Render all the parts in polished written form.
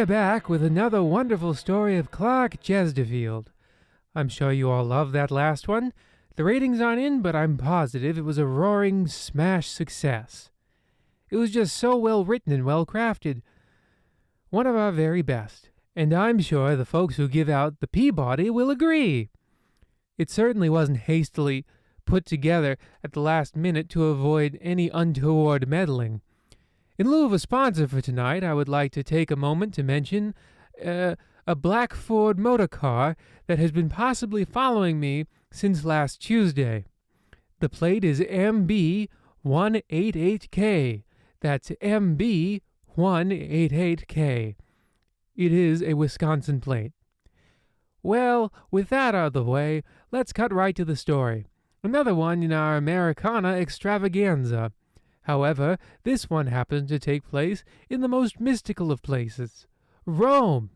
We're back with another wonderful story of Clark Chesterfield. I'm sure you all loved that last one. The ratings aren't in, but I'm positive it was a roaring smash success. It was just so well written and well crafted. One of our very best. And I'm sure the folks who give out the Peabody will agree. It certainly wasn't hastily put together at the last minute to avoid any untoward meddling. In lieu of a sponsor for tonight, I would like to take a moment to mention a black Ford motor car that has been possibly following me since last Tuesday. The plate is MB188K. That's MB188K. It is a Wisconsin plate. Well, with that out of the way, let's cut right to the story. Another one in our Americana extravaganza. However, this one happens to take place in the most mystical of places, Rome.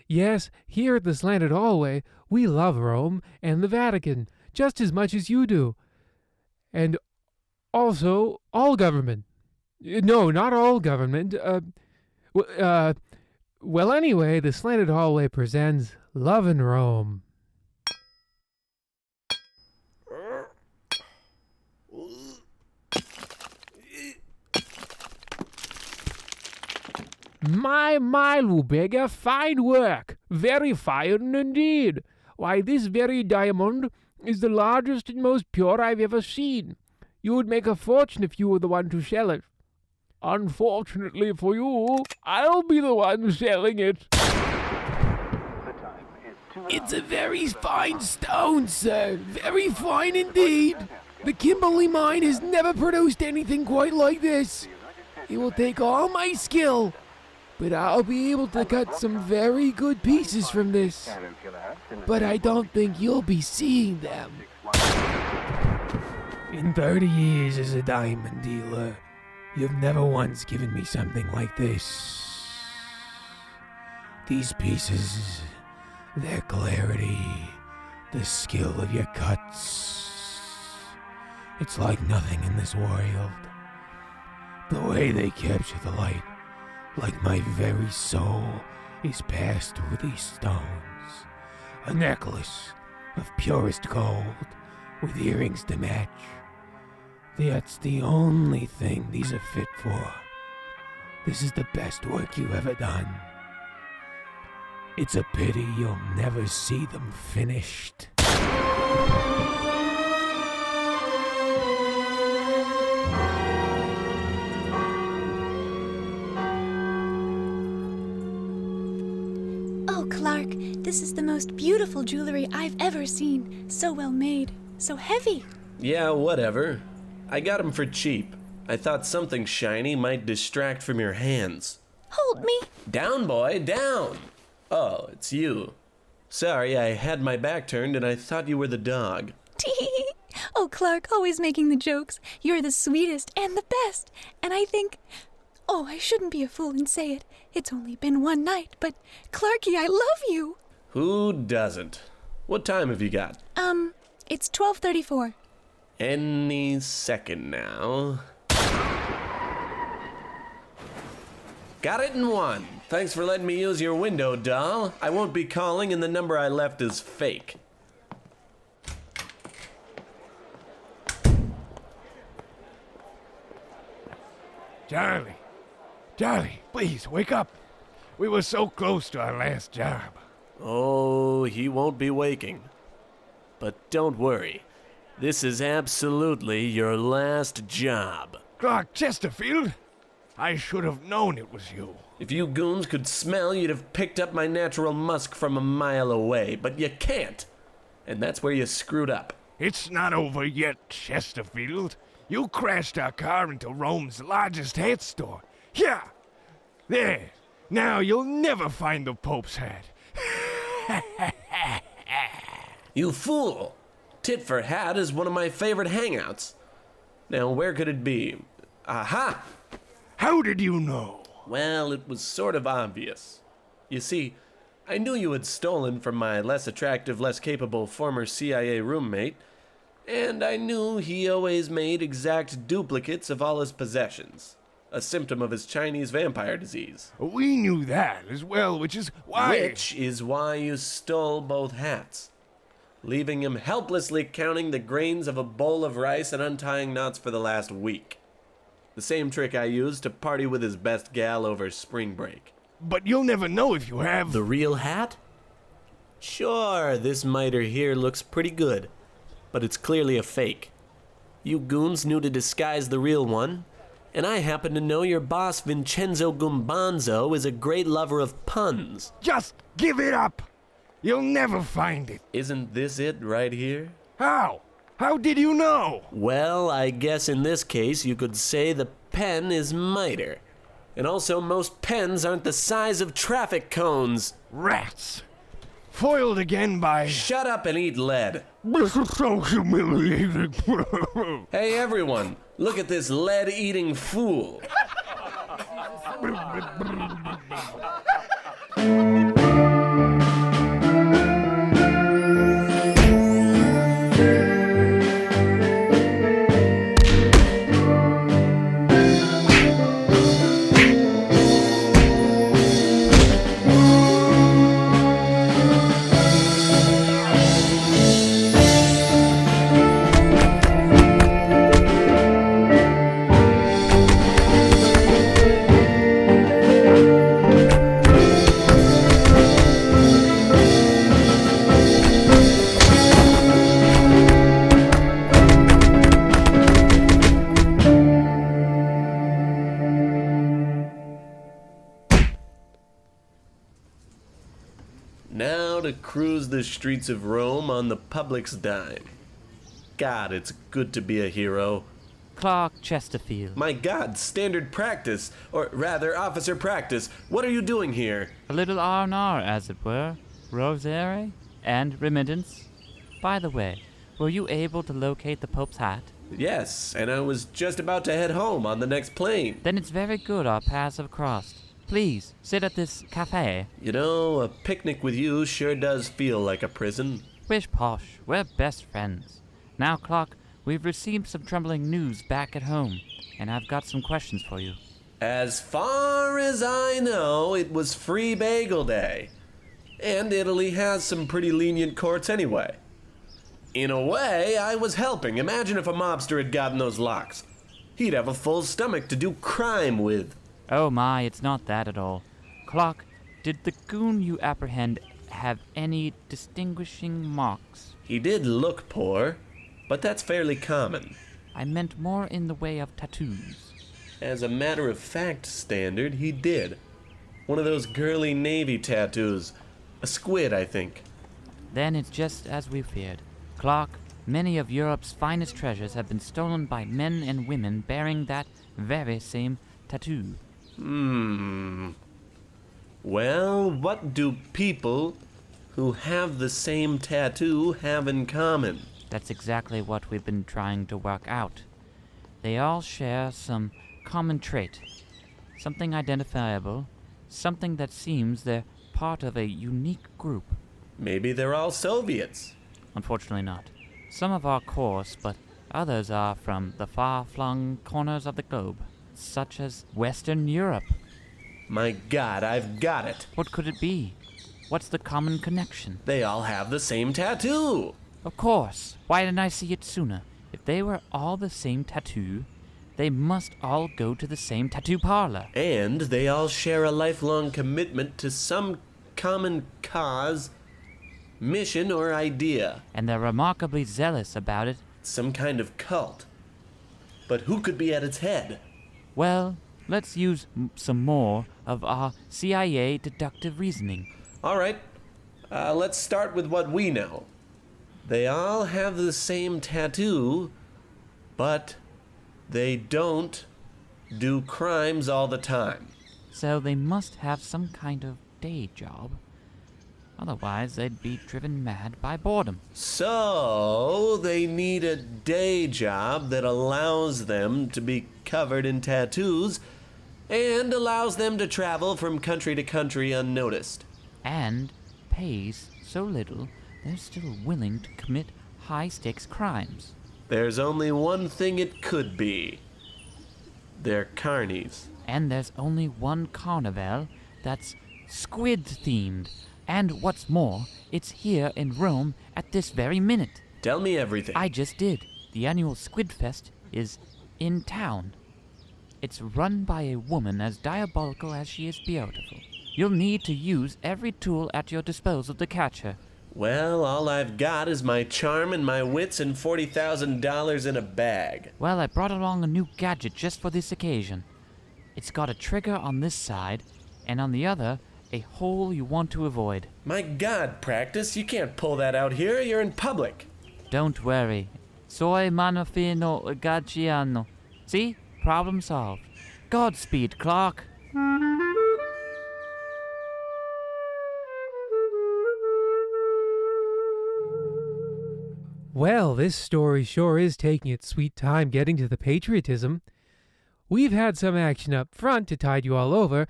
Yes, here at the Slanted Hallway, we love Rome and the Vatican just as much as you do. And also all government. No, not all government. Well, anyway, the Slanted Hallway presents Love in Rome. My, Lubega, fine work. Very fine indeed. Why, this very diamond is the largest and most pure I've ever seen. You would make a fortune if you were the one to sell it. Unfortunately for you, I'll be the one selling it. It's a very fine stone, sir. Very fine indeed. The Kimberley mine has never produced anything quite like this. It will take all my skill, but I'll be able to cut some very good pieces from this. But I don't think you'll be seeing them. In 30 years as a diamond dealer, you've never once given me something like this. These pieces, their clarity, the skill of your cuts. It's like nothing in this world. The way they capture the light, like my very soul, is passed through these stones. A necklace of purest gold, with earrings to match. That's the only thing these are fit for. This is the best work you've ever done. It's a pity you'll never see them finished. Oh, Clark, this is the most beautiful jewelry I've ever seen. So well made, so heavy. Yeah, whatever. I got 'em for cheap. I thought something shiny might distract from your hands. Hold me. Down, boy, down! Oh, it's you. Sorry, I had my back turned and I thought you were the dog. Tee. Oh, Clark, always making the jokes. You're the sweetest and the best. And I think... Oh, I shouldn't be a fool and say it. It's only been one night, but Clarky, I love you. Who doesn't? What time have you got? It's 12:34. Any second now. Got it in one. Thanks for letting me use your window, doll. I won't be calling and the number I left is fake. Charlie, please, wake up. We were so close to our last job. Oh, he won't be waking. But don't worry. This is absolutely your last job. Clark Chesterfield? I should have known it was you. If you goons could smell, you'd have picked up my natural musk from a mile away, but you can't. And that's where you screwed up. It's not over yet, Chesterfield. You crashed our car into Rome's largest hat store. Yeah, there. Now you'll never find the Pope's hat. You fool! Tit for Hat is one of my favorite hangouts. Now, where could it be? Aha! How did you know? Well, it was sort of obvious. You see, I knew you had stolen from my less attractive, less capable former CIA roommate, and I knew he always made exact duplicates of all his possessions. a symptom of his Chinese vampire disease. We knew that as well, which is why... Which is why you stole both hats, leaving him helplessly counting the grains of a bowl of rice and untying knots for the last week. The same trick I used to party with his best gal over spring break. But you'll never know if you have... The real hat? Sure, this miter here looks pretty good, but it's clearly a fake. You goons knew to disguise the real one, and I happen to know your boss Vincenzo Gumbanzo is a great lover of puns. Just give it up! You'll never find it. Isn't this it right here? How? How did you know? Well, I guess in this case you could say the pen is miter. And also most pens aren't the size of traffic cones. Rats! Foiled again by... Shut up and eat lead. This is so humiliating. Hey everyone, look at this lead-eating fool. Now to cruise the streets of Rome on the public's dime. God, it's good to be a hero. Clark Chesterfield. My God, standard practice, or rather, officer practice. What are you doing here? A little R&R, as it were. Rosary and remittance. By the way, were you able to locate the Pope's hat? Yes, and I was just about to head home on the next plane. Then it's very good our paths have crossed. Please, sit at this cafe. You know, a picnic with you sure does feel like a prison. Wish posh, we're best friends. Now, Clark, we've received some troubling news back at home, and I've got some questions for you. As far as I know, it was Free Bagel Day. And Italy has some pretty lenient courts anyway. In a way, I was helping. Imagine if a mobster had gotten those locks. He'd have a full stomach to do crime with. Oh my, it's not that at all. Clark, did the goon you apprehend have any distinguishing marks? He did look poor, but that's fairly common. I meant more in the way of tattoos. As a matter of fact, Standard, he did. One of those girly Navy tattoos. A squid, I think. Then it's just as we feared. Clark, many of Europe's finest treasures have been stolen by men and women bearing that very same tattoo. Well, what do people who have the same tattoo have in common? That's exactly what we've been trying to work out. They all share some common trait. Something identifiable. Something that seems they're part of a unique group. Maybe they're all Soviets. Unfortunately not. Some of our course, but others are from the far-flung corners of the globe, such as Western Europe. My God, I've got it. What could it be? What's the common connection? They all have the same tattoo. Of course. Why didn't I see it sooner? If they were all the same tattoo, they must all go to the same tattoo parlor. And they all share a lifelong commitment to some common cause, mission, or idea. And they're remarkably zealous about it. Some kind of cult. But who could be at its head? Well, let's use some more of our CIA deductive reasoning. All right, let's start with what we know. They all have the same tattoo, but they don't do crimes all the time. So they must have some kind of day job. Otherwise, they'd be driven mad by boredom. So they need a day job that allows them to be covered in tattoos and allows them to travel from country to country unnoticed. And pays so little, they're still willing to commit high-stakes crimes. There's only one thing it could be. They're carnies. And there's only one carnival that's squid-themed. And what's more, it's here in Rome at this very minute. Tell me everything. I just did. The annual Squid Fest is in town. It's run by a woman as diabolical as she is beautiful. You'll need to use every tool at your disposal to catch her. Well, all I've got is my charm and my wits and $40,000 in a bag. Well, I brought along a new gadget just for this occasion. It's got a trigger on this side, and on the other, a hole you want to avoid. My God, Practice, you can't pull that out here. You're in public. Don't worry. Soy manofino gaggiano. See? Problem solved. Godspeed, Clark. Well, this story sure is taking its sweet time getting to the patriotism. We've had some action up front to tide you all over,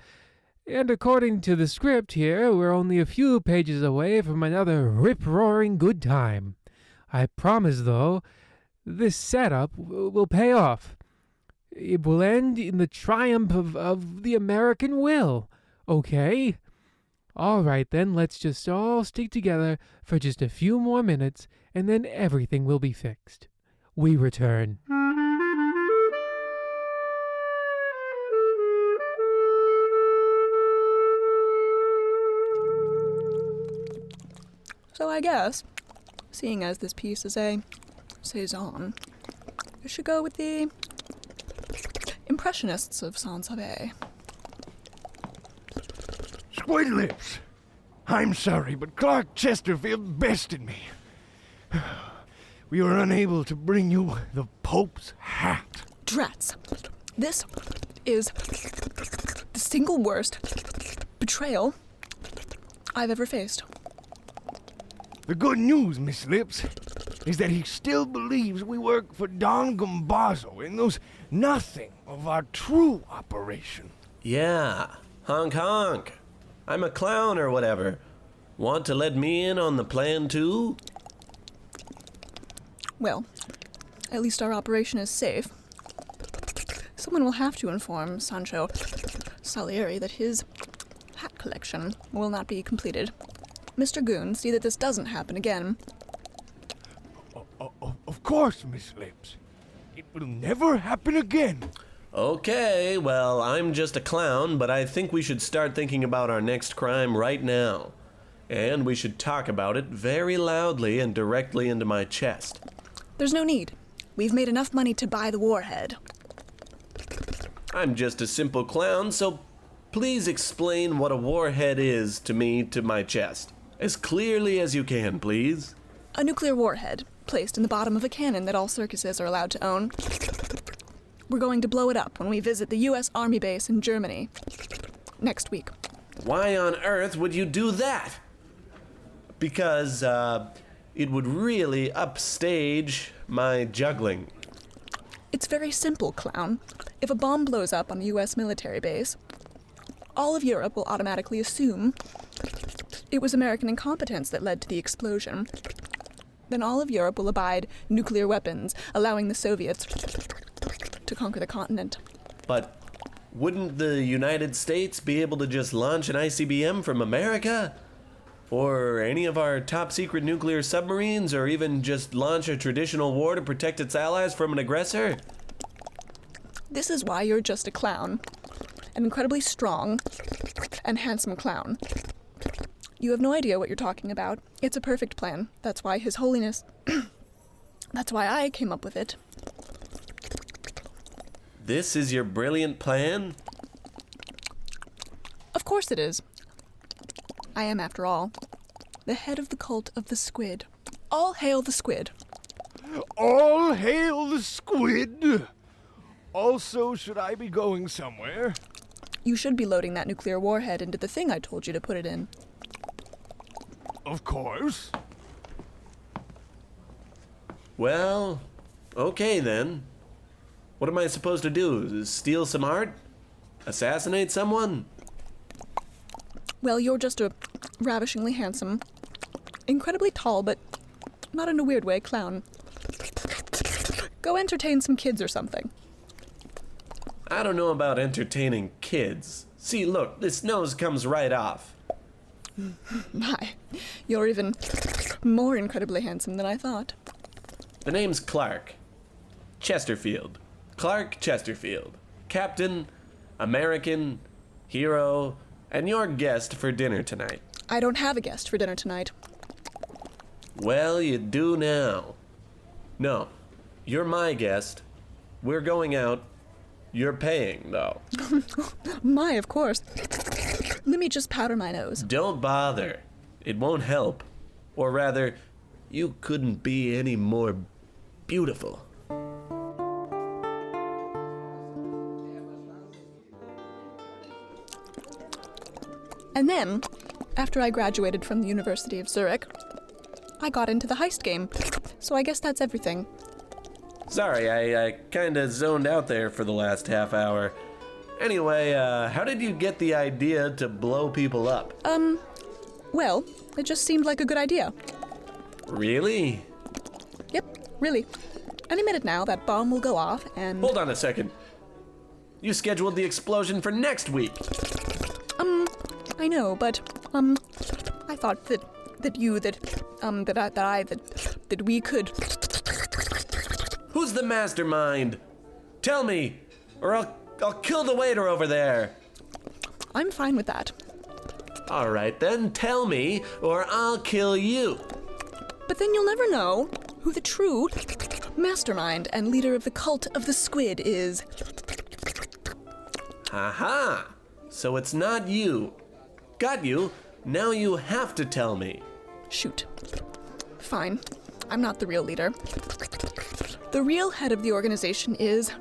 and according to the script here, we're only a few pages away from another rip-roaring good time. I promise, though, this setup will pay off. It will end in the triumph of the American will, okay? All right, then, let's just all stick together for just a few more minutes, and then everything will be fixed. We return. So I guess, seeing as this piece is a saison, I should go with the Impressionists of Saint-Savay. Squid Lips! I'm sorry, but Clark Chesterfield bested me. We were unable to bring you the Pope's hat. Drats. This is the single worst betrayal I've ever faced. The good news, Miss Lips, is that he still believes we work for Don Gambazzo and knows nothing of our true operation. Yeah, honk honk. I'm a clown or whatever. Want to let me in on the plan too? Well, at least our operation is safe. Someone will have to inform Sancho Salieri that his hat collection will not be completed. Mr. Goon, see that this doesn't happen again. Of course, Miss Lips. It will never happen again. Okay, well, I'm just a clown, but I think we should start thinking about our next crime right now. And we should talk about it very loudly and directly into my chest. There's no need. We've made enough money to buy the warhead. I'm just a simple clown, so please explain what a warhead is to me to my chest. As clearly as you can, please. A nuclear warhead, placed in the bottom of a cannon that all circuses are allowed to own. We're going to blow it up when we visit the U.S. Army base in Germany next week. Why on earth would you do that? Because, it would really upstage my juggling. It's very simple, clown. If a bomb blows up on the U.S. military base, all of Europe will automatically assume it was American incompetence that led to the explosion. Then all of Europe will abide nuclear weapons, allowing the Soviets to conquer the continent. But wouldn't the United States be able to just launch an ICBM from America? Or any of our top-secret nuclear submarines, or even just launch a traditional war to protect its allies from an aggressor? This is why you're just a clown. An incredibly strong and handsome clown. You have no idea what you're talking about. It's a perfect plan. That's why His Holiness... That's why I came up with it. This is your brilliant plan? Of course it is. I am, after all, the head of the cult of the squid. All hail the squid. All hail the squid! Also, should I be going somewhere? You should be loading that nuclear warhead into the thing I told you to put it in. Of course. Well, okay then. What am I supposed to do? Steal some art? Assassinate someone? Well, you're just a ravishingly handsome, incredibly tall, but not in a weird way, clown. Go entertain some kids or something. I don't know about entertaining kids. See, look, this nose comes right off. My, you're even more incredibly handsome than I thought. The name's Clark. Chesterfield. Clark Chesterfield. Captain, American, hero, and your guest for dinner tonight. I don't have a guest for dinner tonight. Well, you do now. No, you're my guest. We're going out. You're paying, though. My, of course. Let me just powder my nose. Don't bother. It won't help. Or rather, you couldn't be any more beautiful. And then, after I graduated from the University of Zurich, I got into the heist game. So I guess that's everything. Sorry, I kinda zoned out there for the last half hour. Anyway, how did you get the idea to blow people up? Well, it just seemed like a good idea. Really? Yep, really. Any minute now, that bomb will go off and... Hold on a second. You scheduled the explosion for next week. I know, but, I thought that we could... Who's the mastermind? Tell me, or I'll kill the waiter over there. I'm fine with that. All right then, tell me, or I'll kill you. But then you'll never know who the true mastermind and leader of the cult of the squid is. Haha! So it's not you. Got you. Now you have to tell me. Shoot. Fine. I'm not the real leader. The real head of the organization is...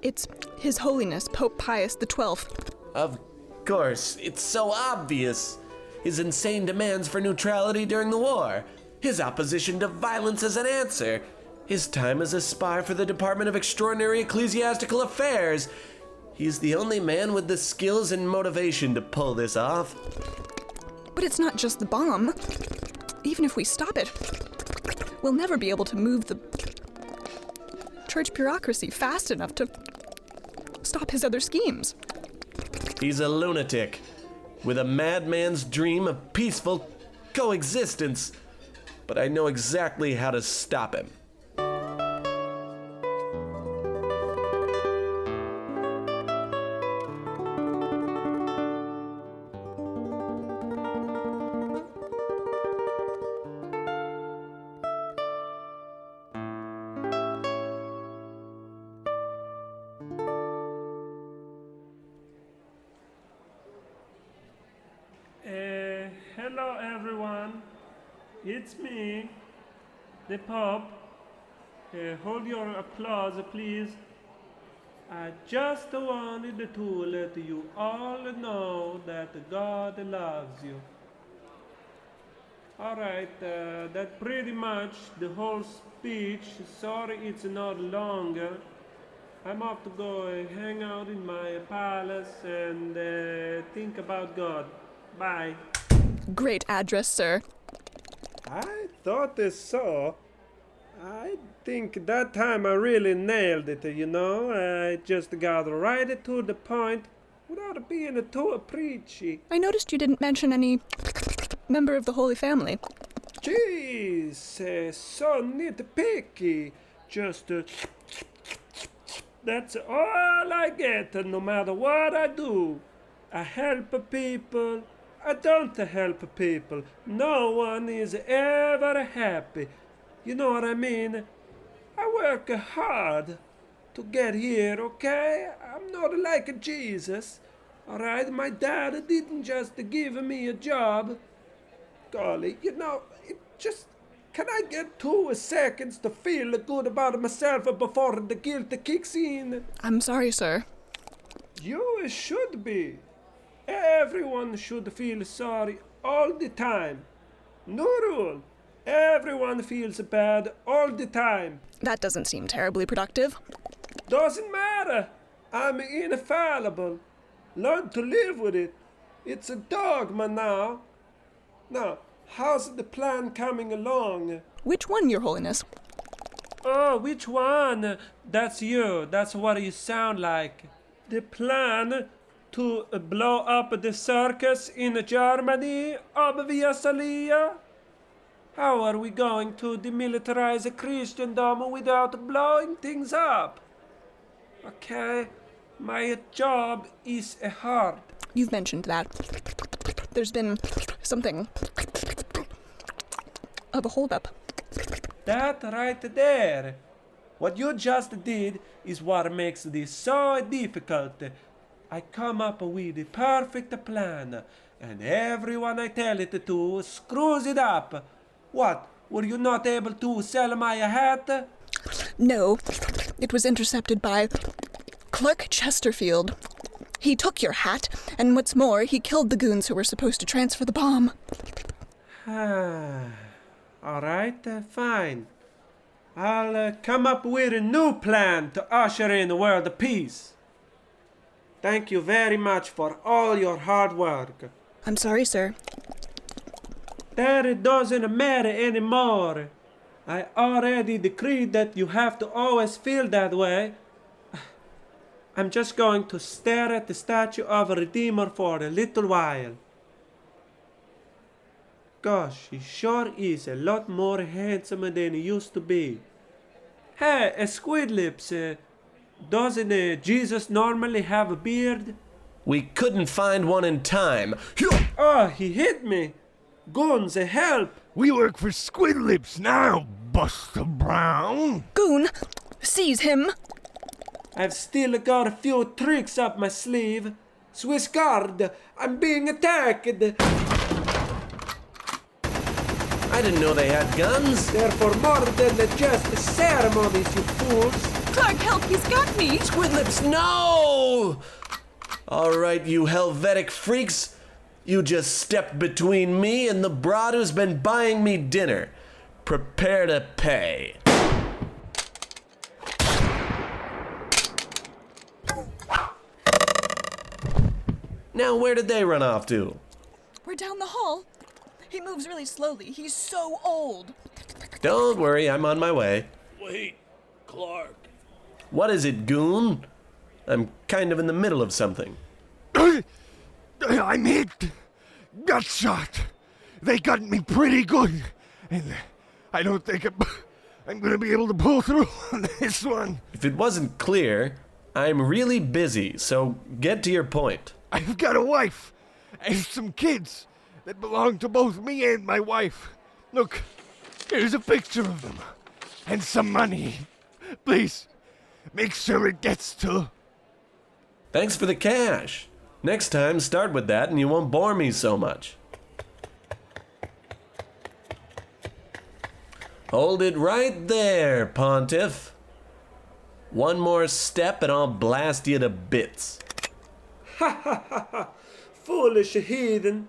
It's His Holiness Pope Pius XII. Of course, it's so obvious. His insane demands for neutrality during the war. His opposition to violence as an answer. His time as a spy for the Department of Extraordinary Ecclesiastical Affairs. He's the only man with the skills and motivation to pull this off. But it's not just the bomb. Even if we stop it, we'll never be able to move the church bureaucracy fast enough to stop his other schemes. He's a lunatic with a madman's dream of peaceful coexistence. But I know exactly how to stop him. Hello everyone, it's me, the Pope. Hold your applause please. I just wanted to let you all know that God loves you. Alright, that's pretty much the whole speech. Sorry it's not longer. I'm off to go hang out in my palace and think about God. Bye. Great address, sir. I thought so. I think that time I really nailed it, you know. I just got right to the point without being too preachy. I noticed you didn't mention any member of the Holy Family. Jeez, so nitpicky. Just, that's all I get, no matter what I do. I help people. I don't help people. No one is ever happy. You know what I mean? I work hard to get here, okay? I'm not like Jesus. Alright, my dad didn't just give me a job. Golly, you know, it just... Can I get 2 seconds to feel good about myself before the guilt kicks in? I'm sorry, sir. You should be. Everyone should feel sorry all the time. No rule. Everyone feels bad all the time. That doesn't seem terribly productive. Doesn't matter. I'm infallible. Learn to live with it. It's a dogma now. Now, How's the plan coming along? Which one, Your Holiness? Oh, which one? That's you. That's what you sound like. The plan to blow up the circus in Germany, obviously. How are we going to demilitarize Christendom without blowing things up? Okay, my job is hard. You've mentioned that. There's been something of a holdup. That right there. What you just did is what makes this so difficult. I come up with the perfect plan, and everyone I tell it to screws it up. What? Were you not able to sell my hat? No, it was intercepted by Clerk Chesterfield. He took your hat, and what's more, he killed the goons who were supposed to transfer the bomb. All right, fine. I'll come up with a new plan to usher in world peace. Thank you very much for all your hard work. I'm sorry, sir. That doesn't matter anymore. I already decreed that you have to always feel that way. I'm just going to stare at the statue of a Redeemer for a little while. Gosh, he sure is a lot more handsome than he used to be. Hey, Squid Lips, doesn't Jesus normally have a beard? We couldn't find one in time. Oh, he hit me. Guns, help! We work for Squid Lips now, Buster Brown. Goon, seize him! I've still got a few tricks up my sleeve. Swiss Guard, I'm being attacked. I didn't know they had guns. They're for more than just ceremonies, you fools. Clark, help, he's got me! Squid Lips, no! All right, you Helvetic freaks. You just stepped between me and the broad who's been buying me dinner. Prepare to pay. Now, where did they run off to? We're down the hall. He moves really slowly. He's so old. Don't worry, I'm on my way. Wait, Clark. What is it, goon? I'm kind of in the middle of something. I'm hit. Got shot. They got me pretty good. And I don't think I'm gonna be able to pull through on this one. If it wasn't clear, I'm really busy, so get to your point. I've got a wife and some kids that belong to both me and my wife. Look, here's a picture of them. And some money. Please, make sure it gets to... Thanks for the cash. Next time, start with that and you won't bore me so much. Hold it right there, Pontiff. One more step and I'll blast you to bits. Ha ha ha ha! Foolish heathen!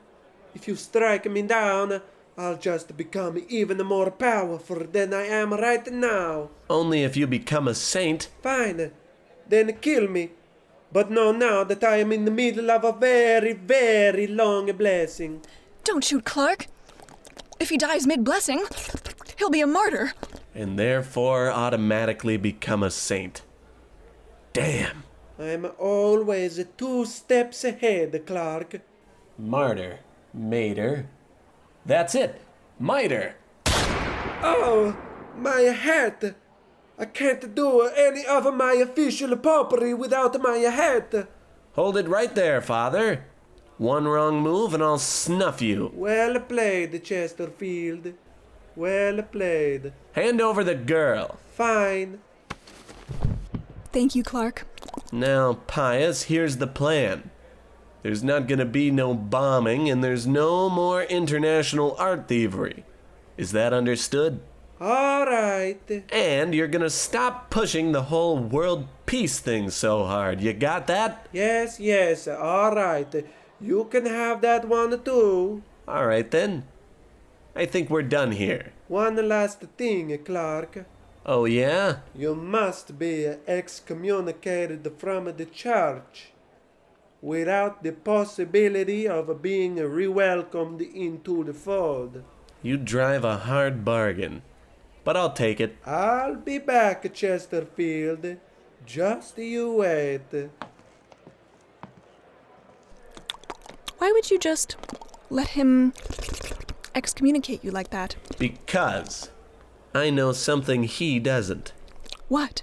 If you strike me down, I'll just become even more powerful than I am right now. Only if you become a saint. Fine, then kill me. But know now that I am in the middle of a very, very long blessing. Don't shoot Clark. If he dies mid-blessing, he'll be a martyr. And therefore automatically become a saint. Damn. I'm always 2 steps ahead, Clark. Martyr. Mater. That's it. Miter. Oh, my hat! I can't do any of my official popery without my hat. Hold it right there, Father. One wrong move and I'll snuff you. Well played, Chesterfield. Well played. Hand over the girl. Fine. Thank you, Clark. Now, Pius, here's the plan. There's not gonna be no bombing and there's no more international art thievery. Is that understood? All right. And you're gonna stop pushing the whole world peace thing so hard. You got that? Yes, all right. You can have that one too. All right then. I think we're done here. One last thing, Clark. Oh yeah? You must be excommunicated from the church. without the possibility of being re-welcomed into the fold. You drive a hard bargain, but I'll take it. I'll be back, Chesterfield. Just you wait. Why would you just let him excommunicate you like that? Because I know something he doesn't. What?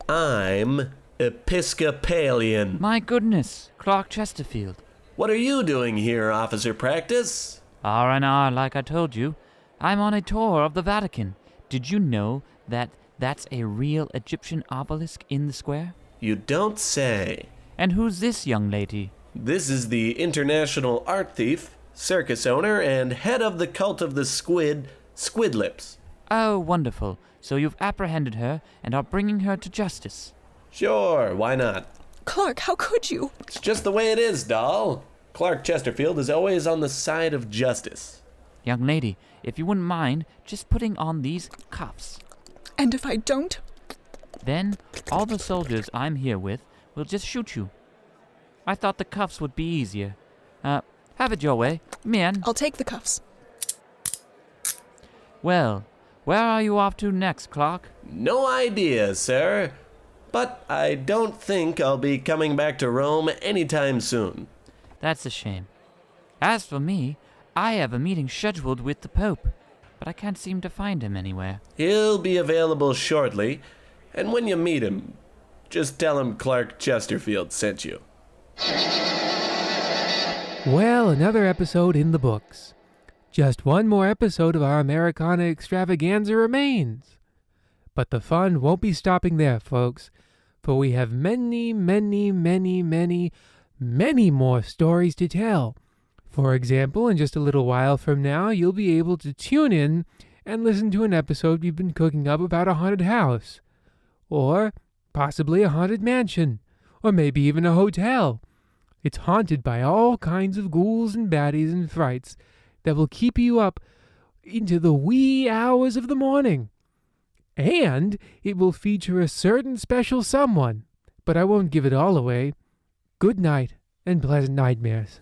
I'm Episcopalian. My goodness, Clark Chesterfield. What are you doing here, Officer Practice? R&R, like I told you. I'm on a tour of the Vatican. Did you know that that's a real Egyptian obelisk in the square? You don't say. And who's this young lady? This is the international art thief, circus owner, and head of the cult of the squid, Squidlips. Oh, wonderful. So you've apprehended her and are bringing her to justice. Sure, why not? Clark, how could you? It's just the way it is, doll. Clark Chesterfield is always on the side of justice. Young lady, if you wouldn't mind just putting on these cuffs. And if I don't? Then all the soldiers I'm here with will just shoot you. I thought the cuffs would be easier. Have it your way. Men. I'll take the cuffs. Well, where are you off to next, Clark? No idea, sir. But I don't think I'll be coming back to Rome anytime soon. That's a shame. As for me, I have a meeting scheduled with the Pope, but I can't seem to find him anywhere. He'll be available shortly, and when you meet him, just tell him Clark Chesterfield sent you. Well, another episode in the books. Just one more episode of our Americana extravaganza remains. But the fun won't be stopping there, folks, for we have many, many, many, many, many more stories to tell. For example, in just a little while from now, you'll be able to tune in and listen to an episode we've been cooking up about a haunted house, or possibly a haunted mansion, or maybe even a hotel. It's haunted by all kinds of ghouls and baddies and frights that will keep you up into the wee hours of the morning. And it will feature a certain special someone, but I won't give it all away. Good night and pleasant nightmares.